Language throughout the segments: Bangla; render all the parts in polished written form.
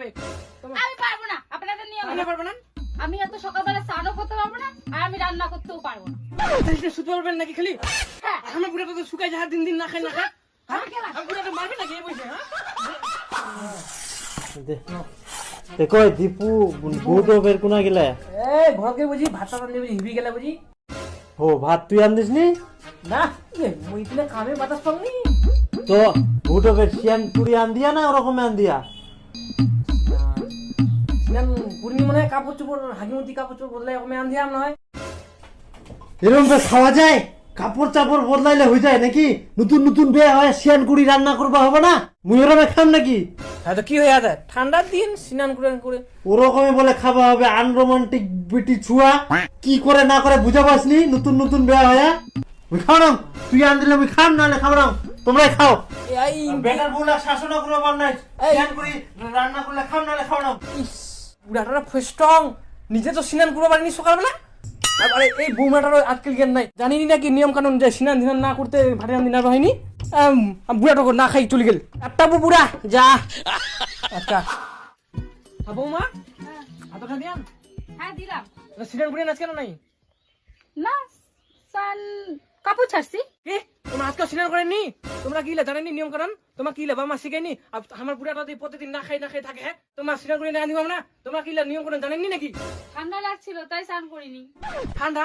হবে। আমি পারবো না, আপনাদের নিয়ম আমি পারবো না। আমি এত সকালবেলা স্নানও করতে পারবো না, আর আমি রান্না করতেও পারবো না। তাহলে শুতে পারবেন নাকি খালি? হ্যাঁ। আমার বুড়াটা তো শুকায় যাহার দিন দিন না খায় না খায়। হ্যাঁ আমি গেলাম। আমার বুড়াটা মারবে নাকি এই বসে? হ্যাঁ দেখো দীপু বহুত বের কোনা গেলে এই ঘরকে বুঝি ভাতটা রান্ধি বুঝি হিবি গেলে বুঝি ও ভাত তুই আনদিস নি না মুই দিলে কামে বাতাস পাবনি তো বহুত বের শিয়ান চুরি আন দিয়া না ওরকম আন দিয়া সিনান পূর্ণি মনে হয় কাপড় চোপড় হাগিমতি কাপড় চোপড় বদলাই কমে আন দিয়াম না হয় এরকম বেশ খাওয়া যায় কাপড় চাপড় বদলাইলে হয়ে যায় নাকি নতুন নতুন বিয়ে হয় শিয়ান কুড়ি রান্না করবা হবে না মুই ওরকম খাম নাকি হ্যাঁ তো কি হয়ে আছে ঠান্ডার দিন স্নান করে করে ওরকমই বলে খাওয়া হবে আনরোমান্টিক বিটি ছুয়া কি করে না করে বুঝা পাসনি নতুন নতুন বিয়ে হয় মুই খাও না তুই আন দিলে আমি খাম নাহলে খাবো না তোমরাই খাও এই বেটার বউলা শাসন করবো পার নাই এই। শিয়ান কুড়ি রান্না করলে খাম নাহলে খাও না বুড়াটা স্ট্রং নিজে তো স্নান করতে পারিনি সকালবেলা আরে এই বৌমাটারও আজকাল জ্ঞান নাই জানিনি নাকি নিয়ম কানুন যে স্নান ধিনান না করতে ভাটে রান্না হয়নি বুড়াটা না খাই চলে গেল একটা বুড়া যা আচ্ছা বৌমা হাতটা দিয়ান হ্যাঁ দিলাম। স্নান করে নাচ কেন নাই না সান কাপড় ছাড়ছি। কি তোমরা আজকাল স্নান করেননি তোমরা কি জানেনি নিয়ম কানুন তোমার কি বাবা মা শিখাইনি আমার বুড়াটা যদি প্রতিদিন না খাই থাকে তোমার স্নান করে না আনিবাম না তোমরা কি নিয়ম কানুন জানেননি নাকি ঠান্ডা লাগছিল তাই স্নান করিনি। ঠান্ডা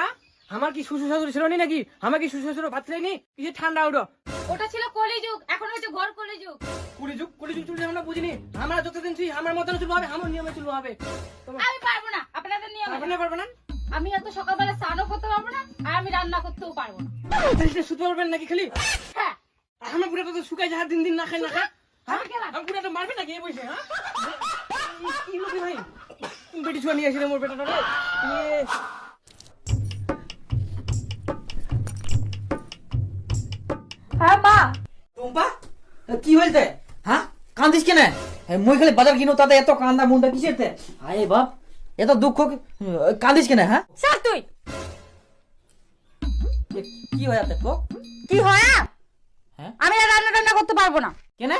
আমার কি শ্বশুর শাশুড়ি ছিল নি নাকি আমার কি শ্বশুর শাশুড়ি ভাত খাইনি কিসে ঠান্ডা ওটা ওটা ছিল কলিযুগ, এখন হচ্ছে ঘর কলিযুগ। কুড়ি যুগ চলছে আমরা বুঝিনি আমরা যতদিন তুই আমার মতন চলবো হবে আমার নিয়মে চলবো হবে আমি পারবো না, আপনাদের নিয়ম পারবে না আমি এত সকালবেলা স্নানও করতে পারবো না, আর আমি রান্না করতেও পারবো না। তাহলে শুতে পারবেন নাকি খালি হ্যাঁ আমার বুড়াটা তো শুকায় যাহার দিন দিন না খায় না খায় হ্যাঁ আমি গেলাম। আমার বুড়াটা মারবে নাকি এই বসে হ্যাঁ কি লোকে ভাই বেটি ছুয়া নিয়ে আসলে মোর বেটাটা রে হ্যাঁ মা। টুম্পা কি হইছে হ্যাঁ কান্দিস কেন মই খালি বাজার কিনো তাতে এত কান্দা মুন্দা কিসের তে আরে বাপ এত দুঃখ কান্দিস কেন হ্যাঁ স্যার তুই কি হয়ে আছে তো কি হয়? হ্যাঁ? আমি আর রান্না টান্না করতে পারবো না। কেন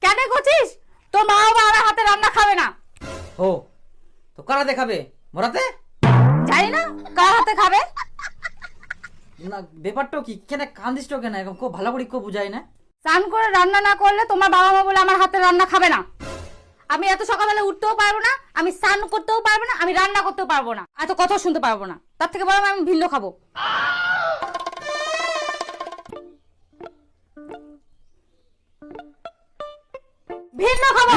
কেন করছিস? তোর মা বাবা আমার হাতে রান্না খাবে না। ও তো কারা দেখাবে মরাতে জানি না কার হাতে খাবে। না ব্যাপারটাও কি কেন কান্দিস তো কেন এখন খুব ভালো করে খুব বুঝাই না স্নান করে রান্না না করলে তোমার বাবা মা বলে আমার হাতে রান্না খাবে না। আমি এত সকালবেলা উঠতেও পারবো না, আমি স্নান করতেও পারবো না, আমি রান্না করতেও পারবো না, এত কথা শুনতে পারবো না। তার থেকে বরং আমি ভিন্ন খাবো। ভিন্ন খাবো।